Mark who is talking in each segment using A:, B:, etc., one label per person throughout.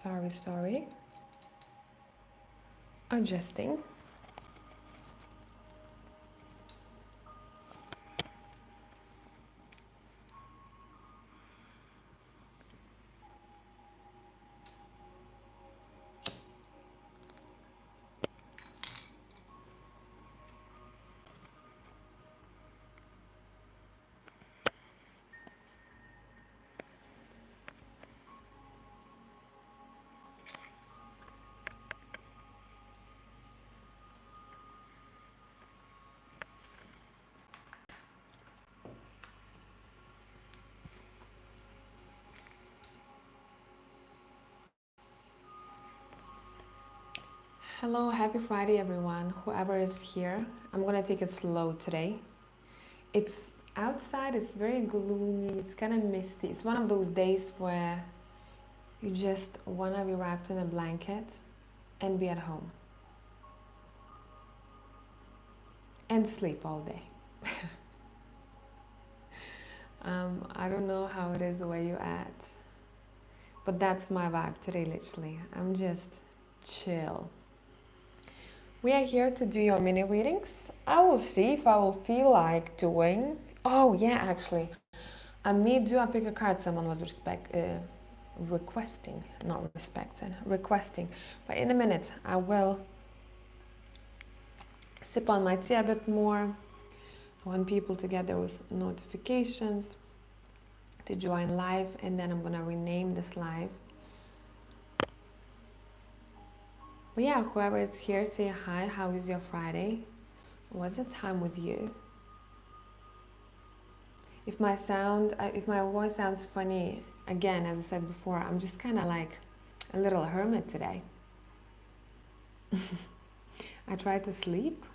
A: Sorry. Adjusting. Hello, happy Friday everyone, whoever is here. I'm gonna take it slow today. It's outside, it's very gloomy, it's kind of misty. It's one of those days where you just wanna be wrapped in a blanket and be at home and sleep all day. I don't know how it is where you're at, but that's my vibe today, literally. I'm just chill. We are here to do your mini readings. I will see if I will feel like doing. Oh yeah, actually, I may do a pick a card. Someone was requesting, not respecting, requesting. But in a minute, I will sip on my tea a bit more. I want people to get those notifications to join live, and then I'm gonna rename this live. But yeah, whoever is here, say hi. How is your Friday? What's the time with you? If my voice sounds funny, again, as I said before, I'm just kind of like a little hermit today. I tried to sleep,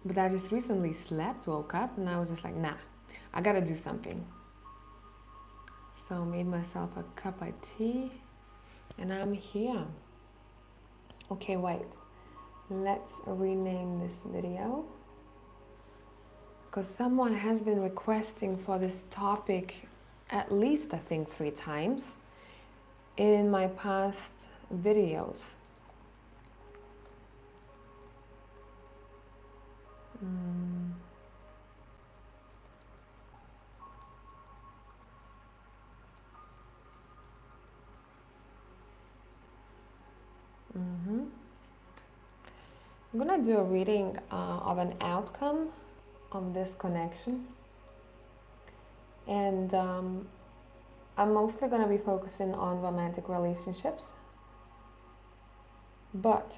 A: but I just recently slept, woke up, and I was just like, nah, I gotta do something. So I made myself a cup of tea, and I'm here. Okay, wait. Let's rename this video, because someone has been requesting for this topic at least, I think, 3 times in my past videos. I'm gonna do a reading of an outcome of this connection, and I'm mostly gonna be focusing on romantic relationships, but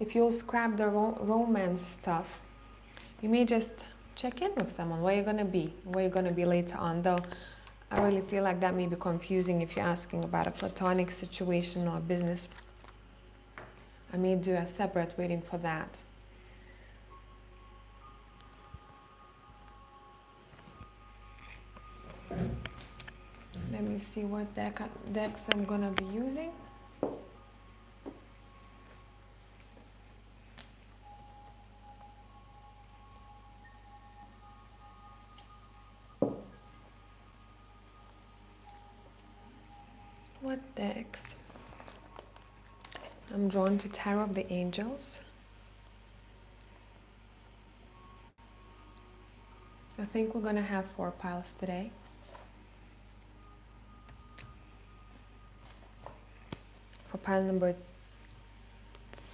A: if you'll scrap the romance stuff, you may just check in with someone, where you're gonna be later on, though I really feel like that may be confusing if you're asking about a platonic situation or business. I may do a separate reading for that. Let me see what decks I'm gonna be using. What decks? I'm drawn to Tarot of the Angels. I think we're gonna have 4 piles today. For pile number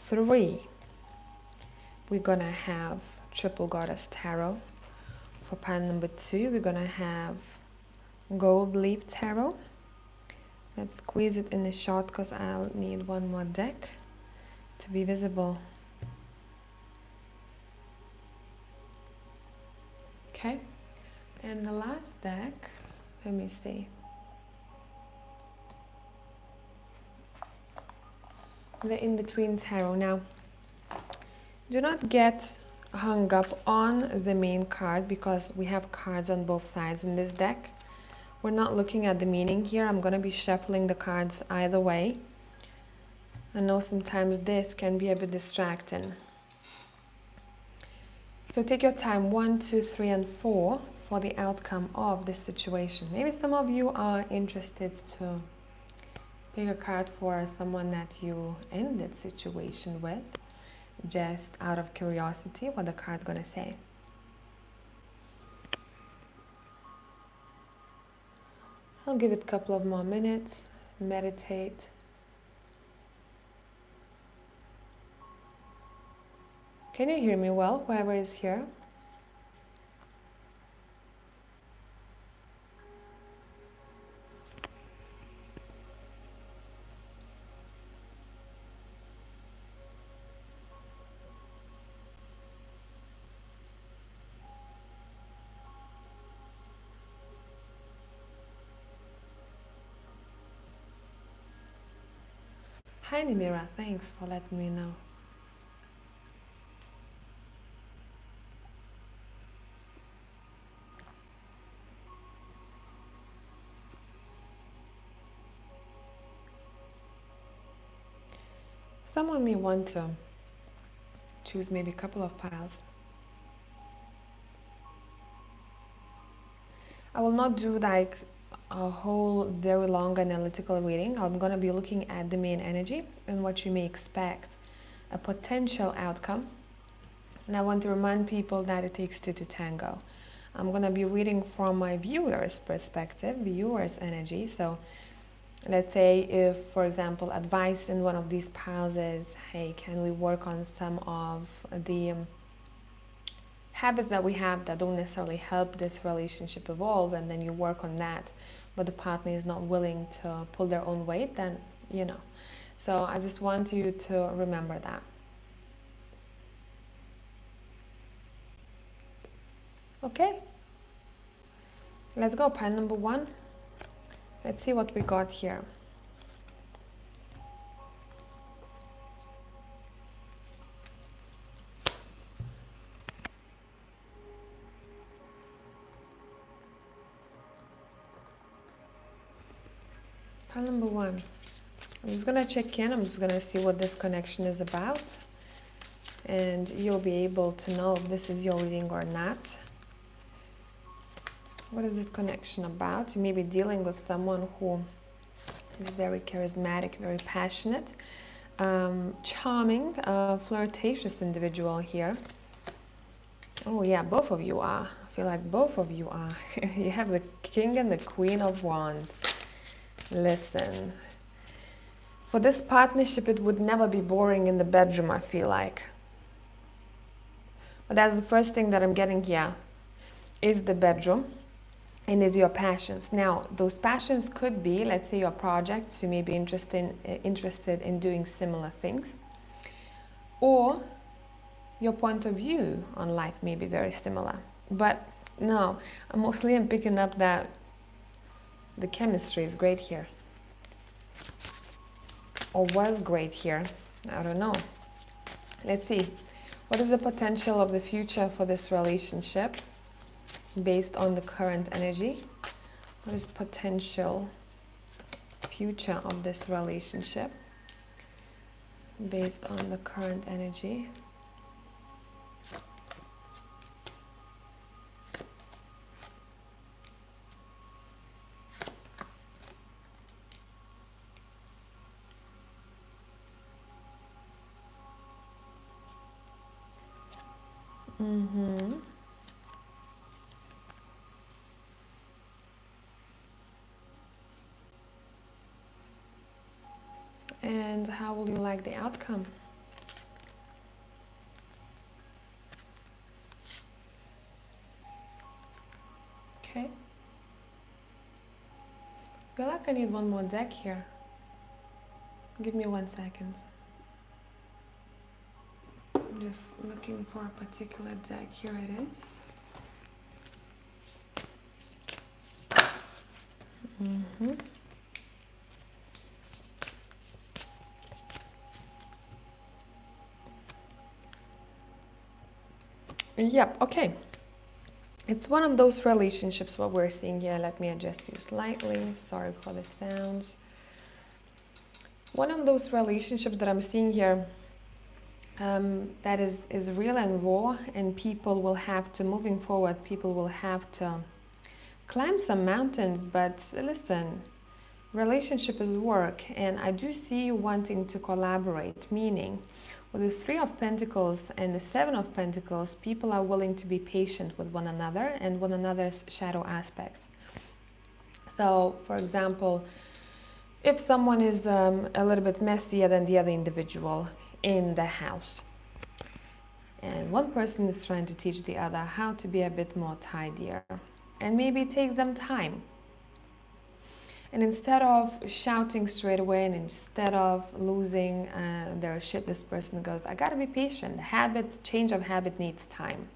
A: 3, we're gonna have Triple Goddess Tarot. For pile number 2, we're gonna have Gold Leaf Tarot. Let's squeeze it in the shot because I'll need 1 more deck to be visible. Okay, and the last deck, let me see. The In-Between Tarot. Now, do not get hung up on the main card because we have cards on both sides in this deck. We're not looking at the meaning here. I'm going to be shuffling the cards either way. I know sometimes this can be a bit distracting. So take your time, 1, 2, 3, and 4 for the outcome of this situation. Maybe some of you are interested to pick a card for someone that you ended situation with, just out of curiosity what the card's gonna say. I'll give it a couple of more minutes, meditate. Can you hear me well, whoever is here? Hi Nimira, thanks for letting me know. Someone may want to choose maybe a couple of piles. I will not do like a whole very long analytical reading. I'm going to be looking at the main energy and what you may expect, a potential outcome. And I want to remind people that it takes two to tango. I'm going to be reading from my viewer's perspective, viewer's energy. So let's say if, for example, advice in one of these piles is, hey, can we work on some of the habits that we have that don't necessarily help this relationship evolve, and then you work on that, but the partner is not willing to pull their own weight, then, you know. So I just want you to remember that. Okay, let's go, pile number one. Let's see what we got here. Pile number one. I'm just gonna check in. I'm just gonna see what this connection is about, and you'll be able to know if this is your reading or not. What is this connection about? You may be dealing with someone who is very charismatic, very passionate, charming, flirtatious individual here. Oh yeah, both of you are. I feel like both of you are. You have the King and the Queen of Wands. Listen, for this partnership, it would never be boring in the bedroom, I feel like. But that's the first thing that I'm getting here, is the bedroom. And is your passions. Now, those passions could be, let's say, your projects. You may be interested in doing similar things. Or your point of view on life may be very similar. But no, I'm picking up that the chemistry is great here. Or was great here. I don't know. Let's see. What is the potential of the future for this relationship? Based on the current energy, what is potential future of this relationship based on the current energy? And how will you like the outcome? Okay. I feel like I need one more deck here. Give me 1 second. I'm just looking for a particular deck. Here it is. Yep, okay. It's one of those relationships what we're seeing here. Let me adjust you slightly. Sorry for the sounds. One of those relationships that I'm seeing here, that is real and raw, and people will have to, moving forward, people will have to climb some mountains. But listen, relationship is work, and I do see you wanting to collaborate, meaning with the Three of Pentacles and the Seven of Pentacles, people are willing to be patient with one another and one another's shadow aspects. So, for example, if someone is a little bit messier than the other individual in the house, and one person is trying to teach the other how to be a bit more tidier, and maybe it takes them time. And instead of shouting straight away, and instead of losing their shit, this person goes, I gotta be patient. Change of habit needs time.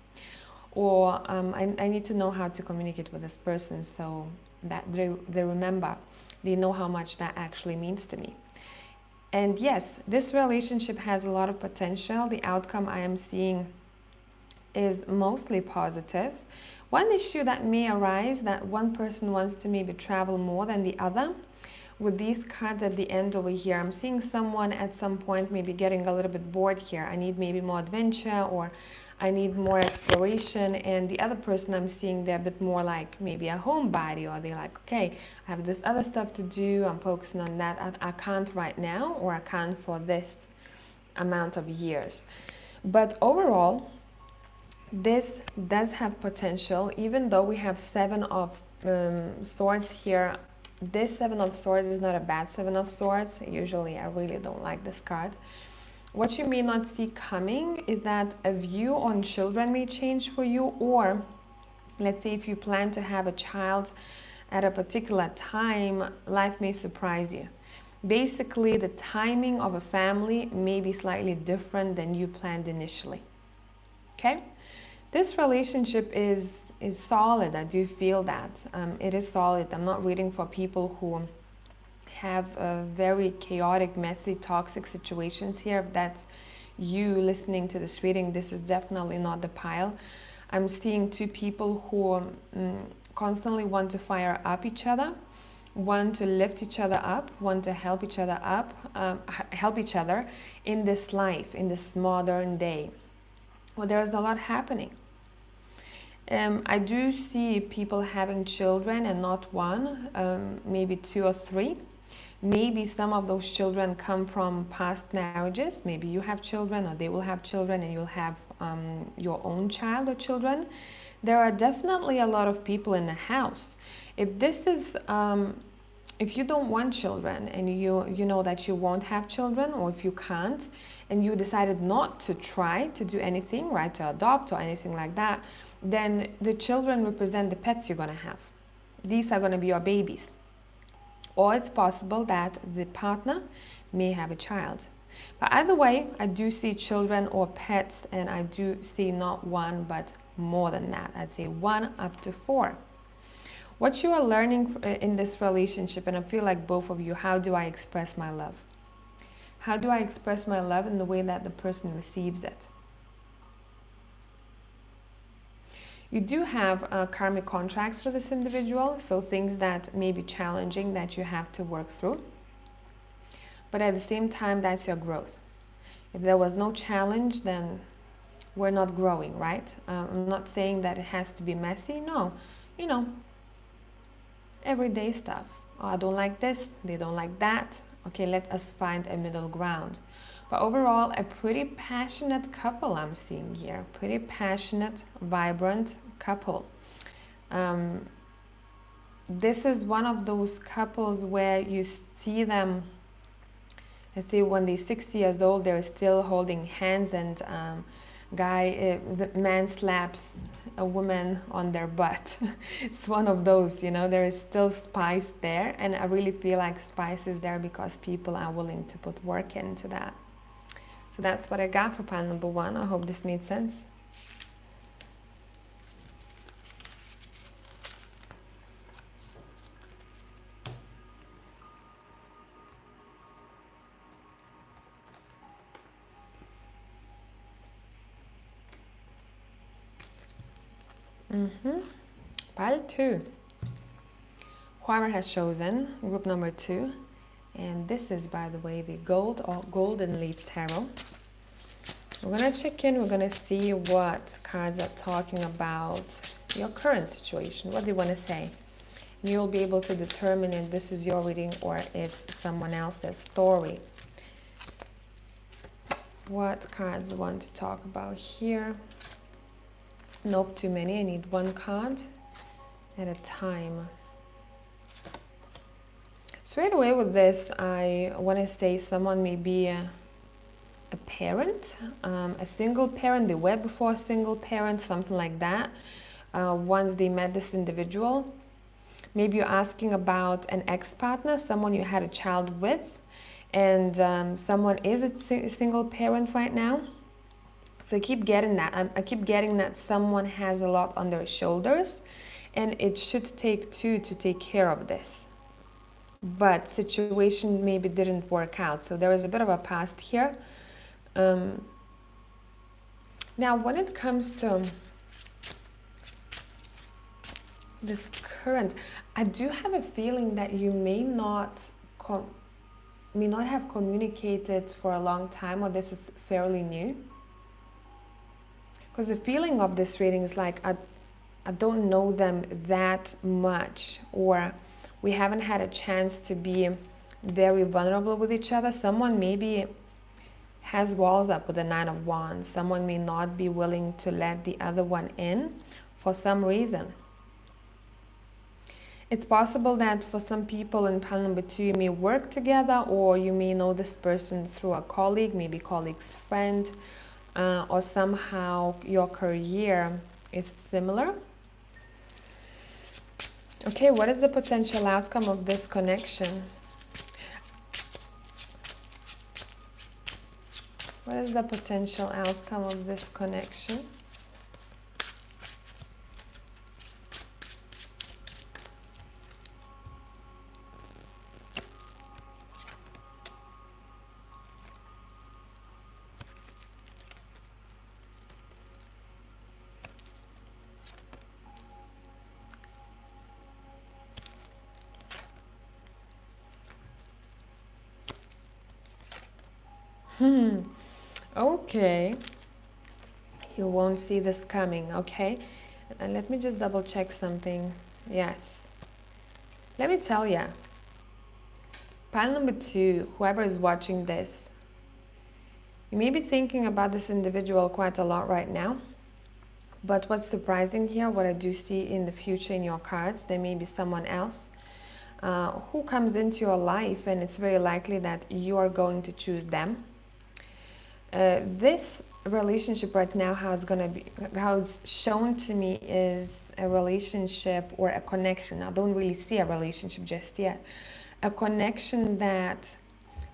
A: Or I need to know how to communicate with this person so that they remember, they know how much that actually means to me. And yes, this relationship has a lot of potential. The outcome I am seeing is mostly positive. One issue that may arise, that one person wants to maybe travel more than the other. With these cards at the end over here, I'm seeing someone at some point maybe getting a little bit bored here. I need maybe more adventure, or I need more exploration. And the other person I'm seeing, they're a bit more like maybe a homebody, or they're like, okay, I have this other stuff to do, I'm focusing on that. I can't right now, or I can't for this amount of years. But overall, this does have potential. Even though we have Seven of Swords here, this Seven of Swords is not a bad Seven of Swords. Usually I really don't like this card. What you may not see coming is that a view on children may change for you, or let's say if you plan to have a child at a particular time, life may surprise you. Basically, the timing of a family may be slightly different than you planned initially. Okay? This relationship is solid. I do feel that. It is solid. I'm not reading for people who have very chaotic, messy, toxic situations here. If that's you listening to this reading, this is definitely not the pile. I'm seeing two people who constantly want to fire up each other, want to lift each other up, want to help each other up, help each other in this life, in this modern day. Well, there's a lot happening. I do see people having children, and not one, maybe two or three. Maybe some of those children come from past marriages. Maybe you have children, or they will have children, and you'll have your own child or children. There are definitely a lot of people in the house. If this is, if you don't want children, and you know that you won't have children, or if you can't, and you decided not to try to do anything, right, to adopt or anything like that, then the children represent the pets you're going to have. These are going to be your babies. Or it's possible that the partner may have a child. But either way, I do see children or pets, and I do see not one, but more than that. I'd say 1 up to 4. What you are learning in this relationship, and I feel like both of you, how do I express my love? How do I express my love in the way that the person receives it? You do have karmic contracts for this individual, so things that may be challenging that you have to work through. But at the same time, that's your growth. If there was no challenge, then we're not growing, right? I'm not saying that it has to be messy. No, you know, everyday stuff. Oh, I don't like this, they don't like that. Okay, let us find a middle ground. But overall, a pretty passionate couple I'm seeing here. Pretty passionate, vibrant couple. This is one of those couples where you see them, let's say when they're 60 years old, they're still holding hands, and the man slaps a woman on their butt. It's one of those, you know, there is still spice there, and I really feel like spice is there because people are willing to put work into that. So that's what I got for pile number 1. I hope this made sense. Pile 2. Whoever has chosen group number 2, and this is, by the way, the gold or golden leaf tarot. We're going to check in. We're going to see what cards are talking about your current situation. What they want to say. You'll be able to determine if this is your reading or it's someone else's story. What cards want to talk about here? Nope, too many. I need one card at a time. Straight away with this, I want to say someone may be a parent, a single parent. They were before a single parent, something like that. Once they met this individual. Maybe you're asking about an ex-partner, someone you had a child with, and someone is a single parent right now. So I keep getting that. I keep getting that someone has a lot on their shoulders, and it should take two to take care of this. But situation maybe didn't work out. So there is a bit of a past here. Now, when it comes to this current, I do have a feeling that you may not have communicated for a long time, or this is fairly new. Because the feeling of this reading is like I don't know them that much, or we haven't had a chance to be very vulnerable with each other. Someone maybe has walls up with the Nine of Wands. Someone may not be willing to let the other one in for some reason. It's possible that for some people in pile number 2, you may work together, or you may know this person through a colleague, maybe colleague's friend, or somehow your career is similar. Okay, what is the potential outcome of this connection? What is the potential outcome of this connection? Okay. You won't see this coming, okay? And let me just double check something. Yes. Let me tell ya. Pile number 2, whoever is watching this, you may be thinking about this individual quite a lot right now. But what's surprising here, what I do see in the future in your cards, there may be someone else who comes into your life, and it's very likely that you are going to choose them. This relationship right now, how it's shown to me is a relationship or a connection. I don't really see a relationship just yet. A connection that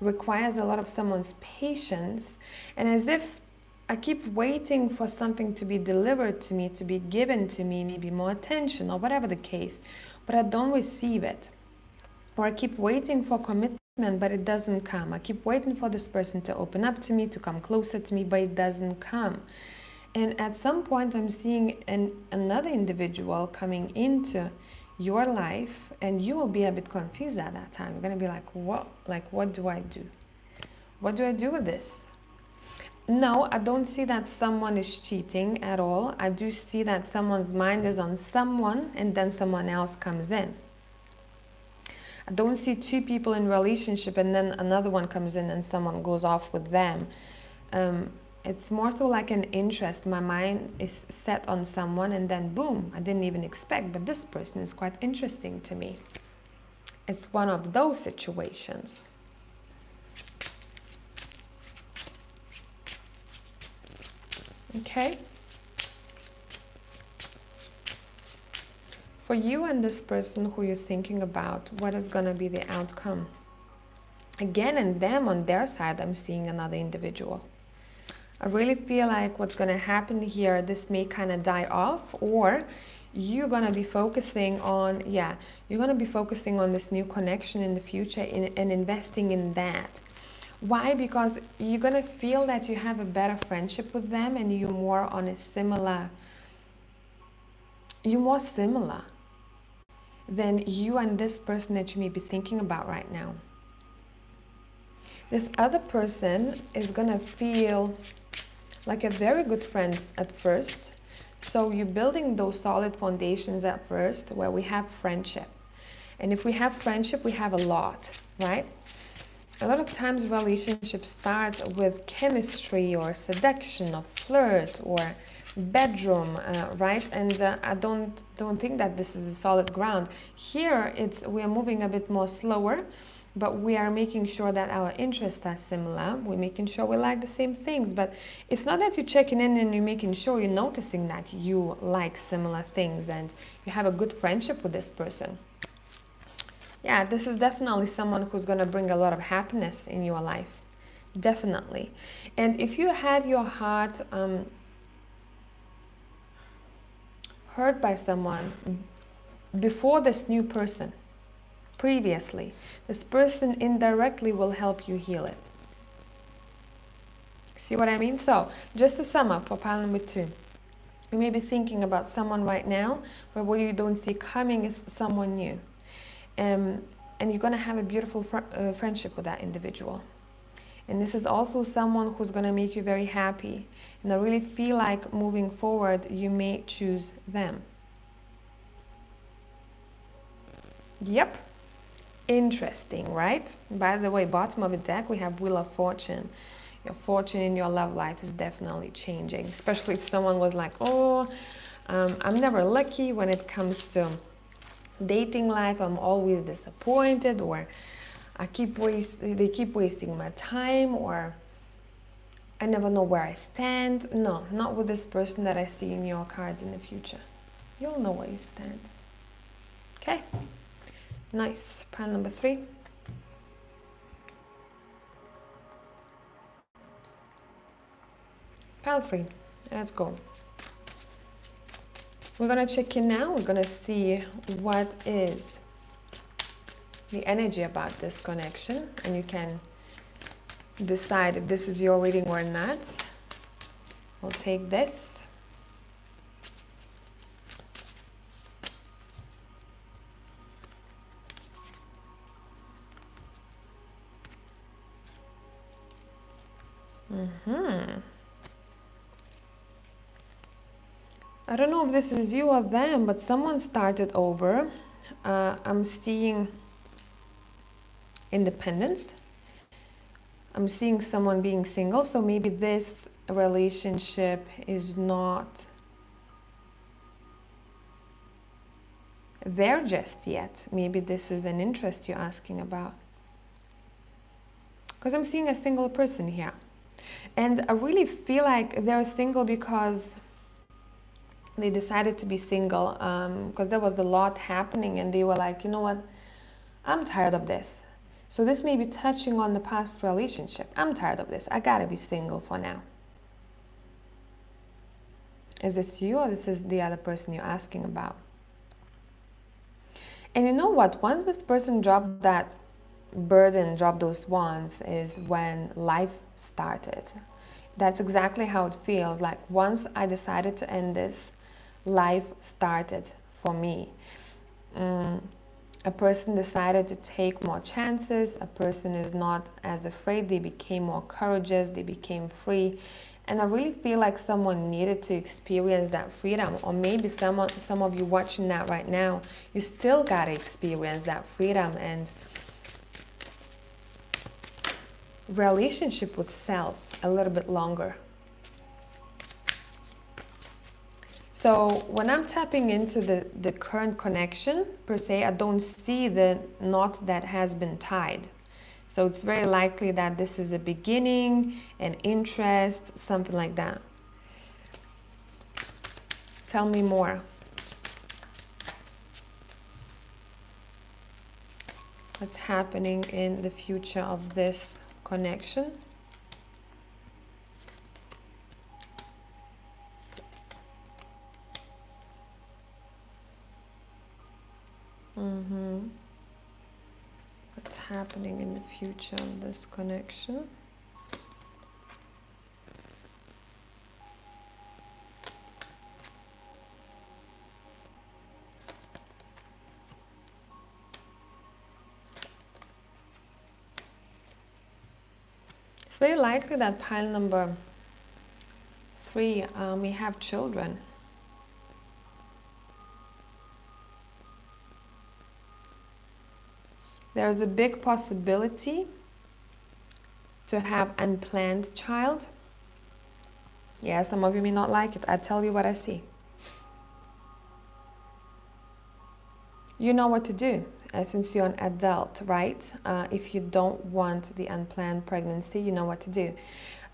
A: requires a lot of someone's patience, and as if I keep waiting for something to be delivered to me, to be given to me, maybe more attention or whatever the case, but I don't receive it. Or I keep waiting for commitment, but it doesn't come. I keep waiting for this person to open up to me, to come closer to me, but it doesn't come. And at some point I'm seeing another individual coming into your life, and you will be a bit confused at that time. You're going to be like, what do I do? What do I do with this? No, I don't see that someone is cheating at all. I do see that someone's mind is on someone, and then someone else comes in. I don't see two people in relationship and then another one comes in and someone goes off with them. It's more so like an interest. My mind is set on someone, and then boom, I didn't even expect, but this person is quite interesting to me. It's one of those situations. Okay. For you and this person who you're thinking about, what is going to be the outcome? Again, and them on their side, I'm seeing another individual. I really feel like what's going to happen here, this may kind of die off, or you're going to be focusing on, you're going to be focusing on this new connection in the future and investing in that. Why? Because you're going to feel that you have a better friendship with them, and you're more on a similar, than you and this person that you may be thinking about right now. This other person is going to feel like a very good friend at first. So you're building those solid foundations at first where we have friendship. And if we have friendship, we have a lot, right? A lot of times relationships start with chemistry or seduction or flirt or bedroom, right? And I don't think that this is a solid ground. Here we are moving a bit more slower, but we are making sure that our interests are similar. We're making sure we like the same things. But it's not that you're checking in and you're making sure you're noticing that you like similar things and you have a good friendship with this person. Yeah, this is definitely someone who's going to bring a lot of happiness in your life. Definitely. And if you had your heart hurt by someone before this new person, previously, this person indirectly will help you heal it. See what I mean? So, just to sum up for pile number 2. You may be thinking about someone right now, but what you don't see coming is someone new. And you're going to have a beautiful friendship with that individual. And this is also someone who's going to make you very happy. And I really feel like moving forward, you may choose them. Yep. Interesting, right? By the way, bottom of the deck, we have Wheel of Fortune. Your fortune in your love life is definitely changing. Especially if someone was like, oh, I'm never lucky when it comes to dating life. I'm always disappointed, or they keep wasting my time, or I never know where I stand. No, not with this person that I see in your cards in the future. You'll know where you stand. Okay? Nice. Pile number 3. Pile 3. Let's go. We're going to check in now. We're going to see what is the energy about this connection. And you can decide if this is your reading or not. We'll take this. I don't know if this is you or them, but someone started over. I'm seeing independence. I'm seeing someone being single, so maybe this relationship is not there just yet. Maybe this is an interest you're asking about. Because I'm seeing a single person here. And I really feel like they're single because they decided to be single because there was a lot happening and they were like, you know what, I'm tired of this. So this may be touching on the past relationship. I'm tired of this. I gotta be single for now. Is this you, or this is the other person you're asking about? And you know what? Once this person dropped that burden, dropped those wands, is when life started. That's exactly how it feels. Like once I decided to end this, life started for me. A person decided to take more chances. A person is not as afraid. They became more courageous. They became free. And I really feel like someone needed to experience that freedom. Or maybe some of you watching that right now, you still got to experience that freedom and relationship with self a little bit longer. So when I'm tapping into the current connection, per se, I don't see the knot that has been tied. So it's very likely that this is a beginning, an interest, something like that. Tell me more. What's happening in the future of this connection? What's happening in the future of this connection? It's very likely that pile number 3, we have children. There's a big possibility to have unplanned child. Yeah, some of you may not like it. I tell you what I see. You know what to do since you're an adult, right? If you don't want the unplanned pregnancy, you know what to do.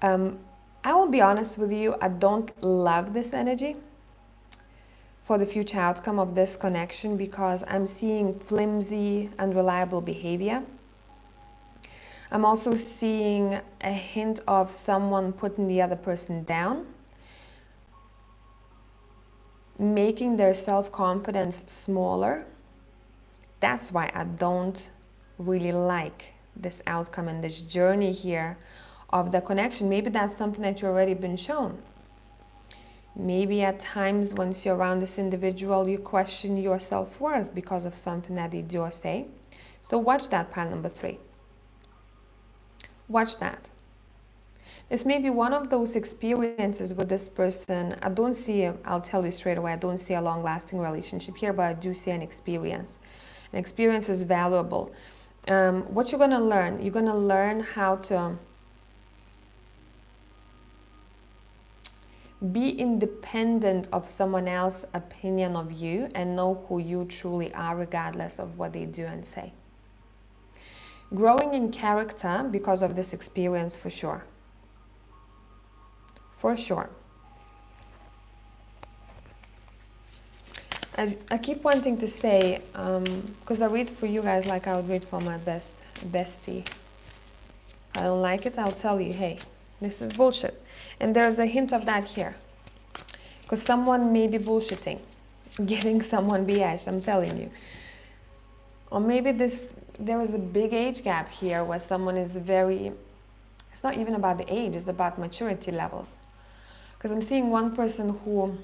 A: I will be honest with you, I don't love this energy for the future outcome of this connection because I'm seeing flimsy, unreliable behavior. I'm also seeing a hint of someone putting the other person down, making their self-confidence smaller. That's why I don't really like this outcome and this journey here of the connection. Maybe that's something that you've already been shown. Maybe at times once you're around this individual, you question your self-worth because of something that they do or say. So watch that, pile number 3. Watch that. This may be one of those experiences with this person. I don't see, I'll tell you straight away, I don't see a long-lasting relationship here, but I do see an experience. An experience is valuable. What you're going to learn, you're going to learn how to be independent of someone else's opinion of you and know who you truly are regardless of what they do and say. Growing in character because of this experience for sure. For sure. I keep wanting to say, because I read for you guys like I would read for my bestie. I don't like it, I'll tell you, hey, this is bullshit. And there's a hint of that here. Because someone may be bullshitting, giving someone BS, I'm telling you. Or maybe there is a big age gap here where someone is very, it's not even about the age, it's about maturity levels. Because I'm seeing one person who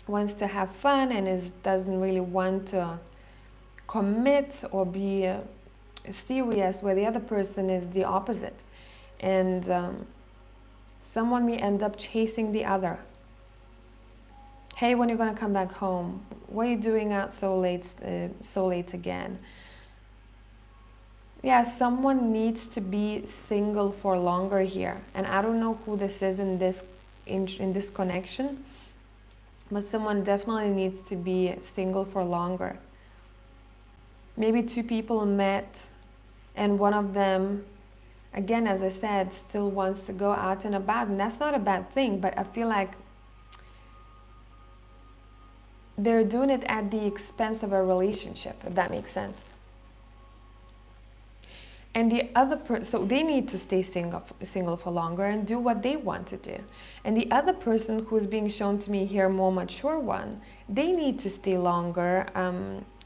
A: wants to have fun and doesn't really want to commit or be serious, where the other person is the opposite. And someone may end up chasing the other. Hey, when are you going to come back home? What are you doing out so late again? Yeah, someone needs to be single for longer here. And I don't know who this is in this connection, but someone definitely needs to be single for longer. Maybe 2 people met and one of them, again, as I said, still wants to go out and about. And that's not a bad thing, but I feel like they're doing it at the expense of a relationship, if that makes sense. And the other person, so they need to stay single for longer and do what they want to do. And the other person who's being shown to me here, more mature one, they need to stay longer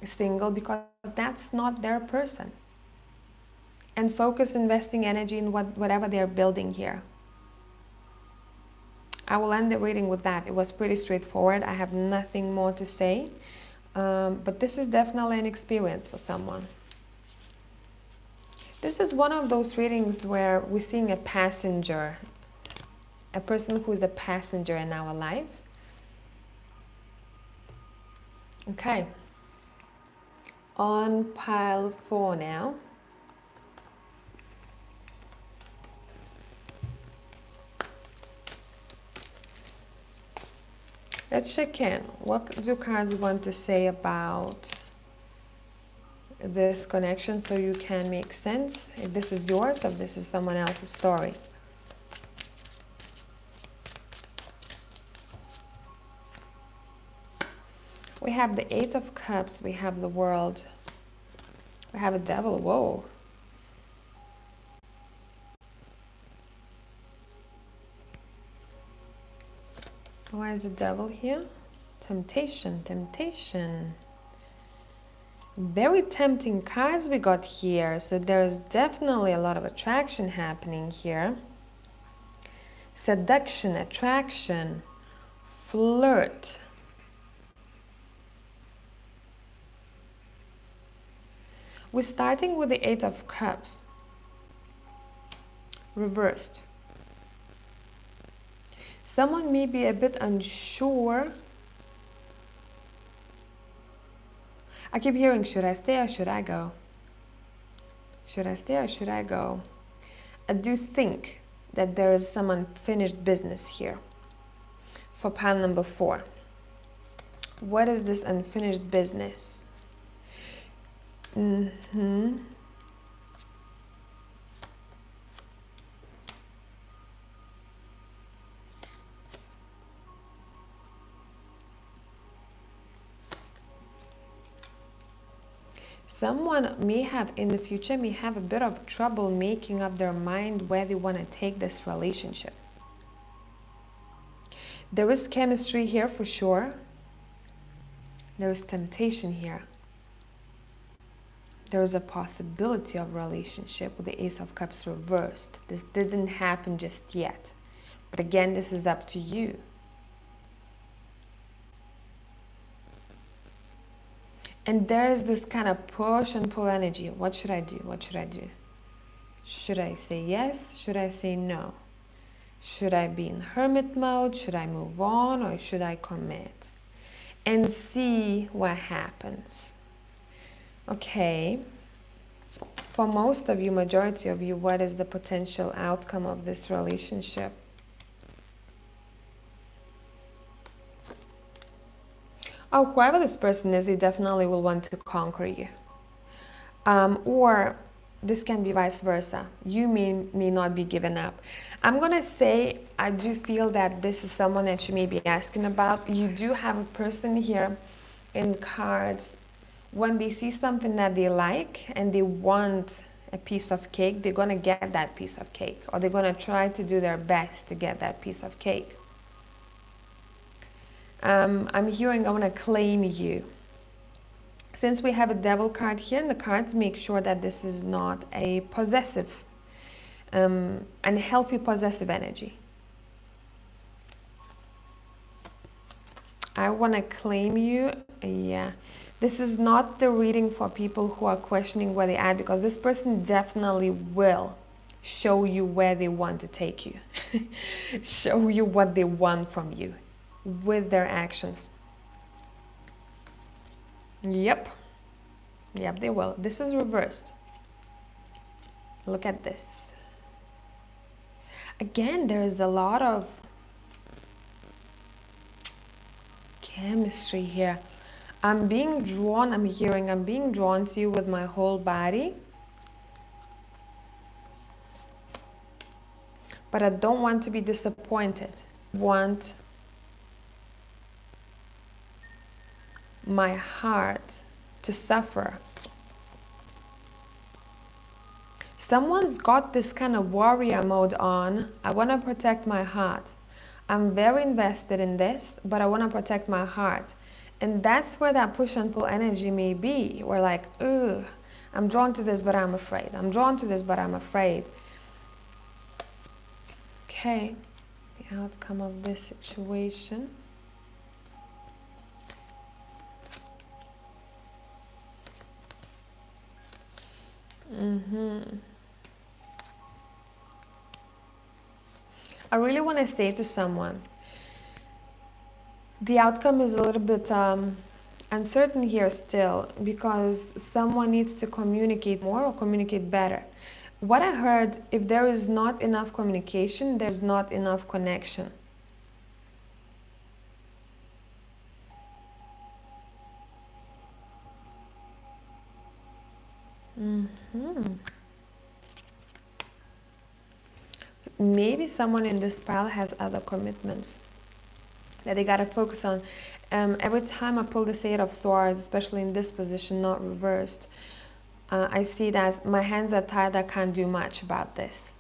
A: single because that's not their person. And focus investing energy in whatever they're building here. I will end the reading with that. It was pretty straightforward. I have nothing more to say. But this is definitely an experience for someone. This is one of those readings where we're seeing a passenger, a person who is a passenger in our life. Okay. On pile 4 now. Let's check in. What do cards want to say about this connection so you can make sense if this is yours or if this is someone else's story? We have the 8 of Cups, we have the World, we have a Devil. Whoa. Why is the Devil here? Temptation, temptation. Very tempting cards we got here. So there's definitely a lot of attraction happening here. Seduction, attraction, flirt. We're starting with the 8 of Cups. Reversed. Someone may be a bit unsure. I keep hearing, should I stay or should I go? Should I stay or should I go? I do think that there is some unfinished business here. For pile number 4. What is this unfinished business? Someone may have, in the future, may have a bit of trouble making up their mind where they want to take this relationship. There is chemistry here for sure. There is temptation here. There is a possibility of relationship with the Ace of Cups reversed. This didn't happen just yet. But again, this is up to you. And there's this kind of push and pull energy. What should I do? What should I do? Should I say yes? Should I say no? Should I be in hermit mode? Should I move on? Or should I commit? And see what happens. Okay. For most of you, majority of you, what is the potential outcome of this relationship? Oh, whoever this person is, they definitely will want to conquer you. Or this can be vice versa. You may not be given up. I'm going to say, I do feel that this is someone that you may be asking about. You do have a person here in cards. When they see something that they like and they want a piece of cake, they're going to get that piece of cake. Or they're going to try to do their best to get that piece of cake. I'm hearing I want to claim you. Since we have a devil card here, and the cards make sure that this is not a possessive, unhealthy possessive energy. I want to claim you. Yeah. This is not the reading for people who are questioning where they're at, because this person definitely will show you where they want to take you. Show you what they want from you with their actions. Yep, they will. This is reversed. Look at this. Again, there is a lot of chemistry here. I'm being drawn to you with my whole body. But I don't want to be disappointed. I want my heart to suffer. Someone's got this kind of warrior mode on. I want to protect my heart. I'm very invested in this, but I want to protect my heart. And that's where that push and pull energy may be. We're like, ugh, I'm drawn to this, but I'm afraid. I'm drawn to this, but I'm afraid. Okay, the outcome of this situation. I really want to say to someone, the outcome is a little bit uncertain here still, because someone needs to communicate more or communicate better. What I heard, if there is not enough communication, there's not enough connection. Maybe someone in this pile has other commitments that they got to focus on. Every time I pull this Eight of Swords, especially in this position, not reversed, I see it as my hands are tied, I can't do much about this.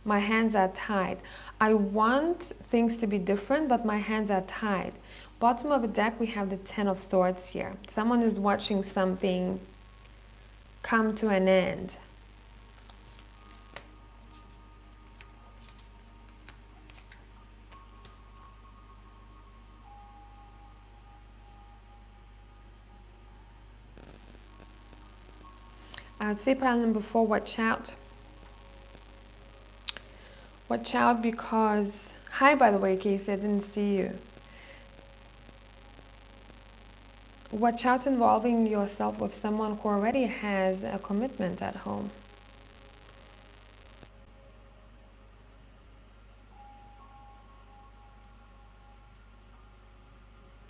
A: My hands are tied. I want things to be different, but my hands are tied. Bottom of the deck, we have the Ten of Swords here. Someone is watching something come to an end. I would say pile number 4, watch out. Watch out because... Hi, by the way, Casey, I didn't see you. Watch out involving yourself with someone who already has a commitment at home.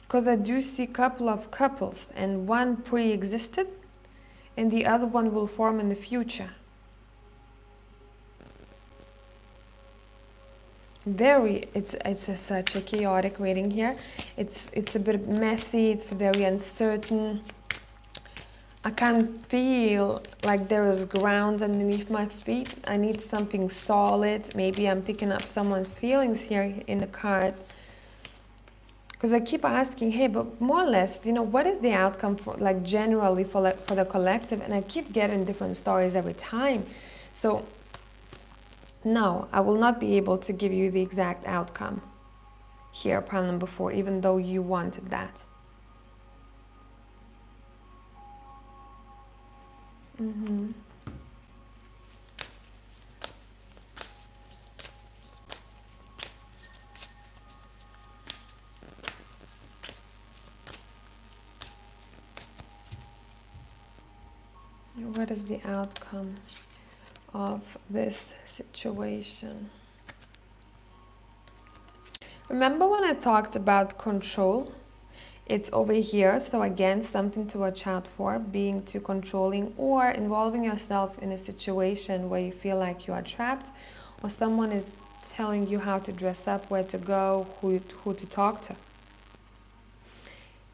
A: Because I do see a couple of couples, and one pre-existed and the other one will form in the future. It's such a chaotic reading here. It's a bit messy, it's very uncertain. I can't feel like there is ground underneath my feet. I need something solid. Maybe I'm picking up someone's feelings here in the cards. Because I keep asking, hey, but more or less, what is the outcome for, like, generally for the collective? And I keep getting different stories every time. So no, I will not be able to give you the exact outcome here, pile number 4, even though you wanted that. What is the outcome of this situation? Remember when I talked about control? It's over here. So again, something to watch out for, being too controlling or involving yourself in a situation where you feel like you are trapped, or someone is telling you how to dress up, where to go, who to talk to.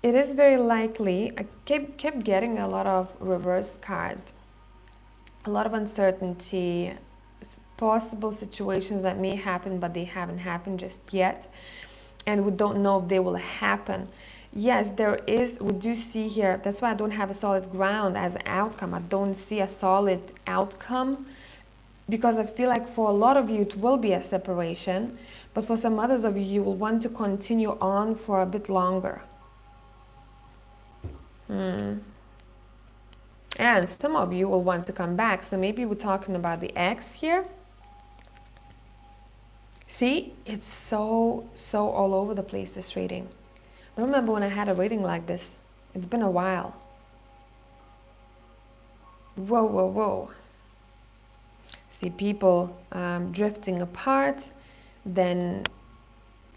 A: It is very likely, I kept getting a lot of reversed cards, a lot of uncertainty, possible situations that may happen but they haven't happened just yet, and we don't know if they will happen. Yes, we do see here, that's why I don't have a solid ground as an outcome. I don't see a solid outcome because I feel like for a lot of you it will be a separation, but for some others of you, you will want to continue on for a bit longer. And some of you will want to come back. So maybe we're talking about the ex here. See, it's so all over the place, this reading. I don't remember when I had a reading like this. It's been a while. Whoa. See people drifting apart, then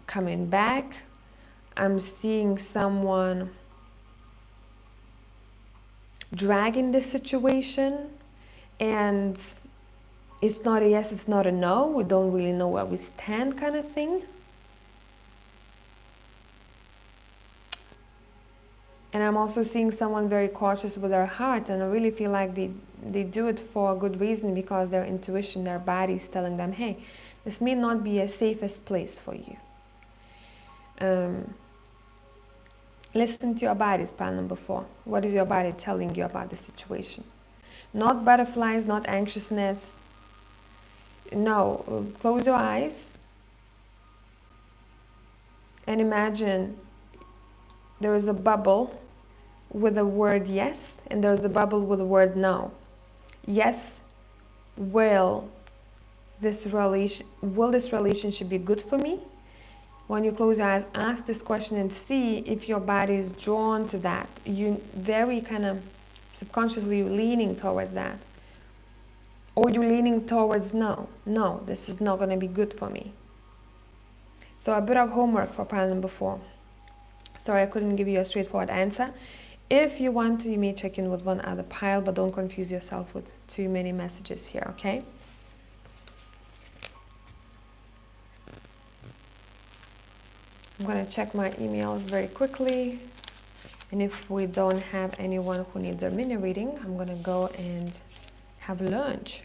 A: coming back. I'm seeing someone dragging this situation, and it's not a yes, it's not a no. We don't really know where we stand, kind of thing. And I'm also seeing someone very cautious with their heart, and I really feel like they do it for a good reason, because their intuition, their body is telling them, hey, this may not be a safest place for you. Listen to your body's pile number 4. What is your body telling you about the situation? Not butterflies, not anxiousness. No, close your eyes and imagine there is a bubble with the word yes, and there's a bubble with the word no. Yes, will this relationship be good for me? When you close your eyes, ask this question and see if your body is drawn to that. You very kind of subconsciously leaning towards that. Or you're leaning towards no, this is not going to be good for me. So a bit of homework for pile number 4. Sorry, I couldn't give you a straightforward answer. If you want to, you may check in with one other pile, but don't confuse yourself with too many messages here, okay? I'm going to check my emails very quickly. And if we don't have anyone who needs a mini reading, I'm going to go and have lunch.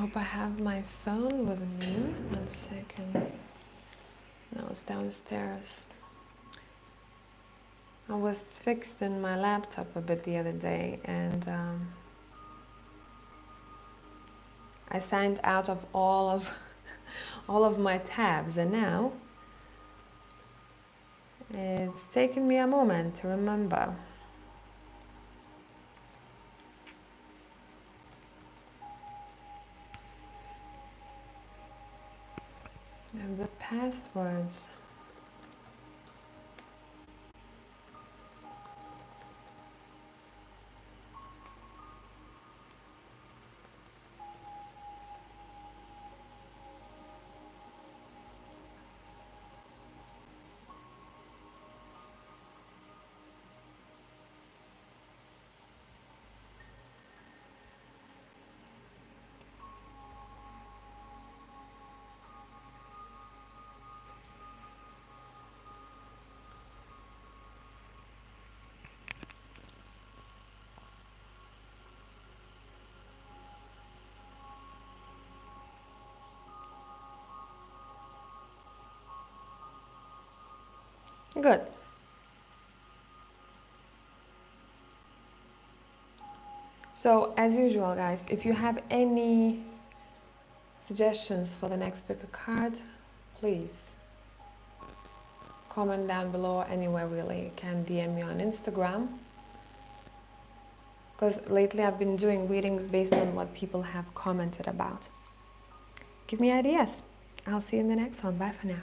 A: hope I have my phone with me. 1 second. No, it's downstairs. I was fixed in my laptop a bit the other day, and I signed out of all of all of my tabs, and now it's taken me a moment to remember. And the passwords. Good. So, as usual, guys, if you have any suggestions for the next pick a card, please comment down below anywhere really. You can DM me on Instagram, because lately I've been doing readings based on what people have commented about. Give me ideas. I'll see you in the next one. Bye for now.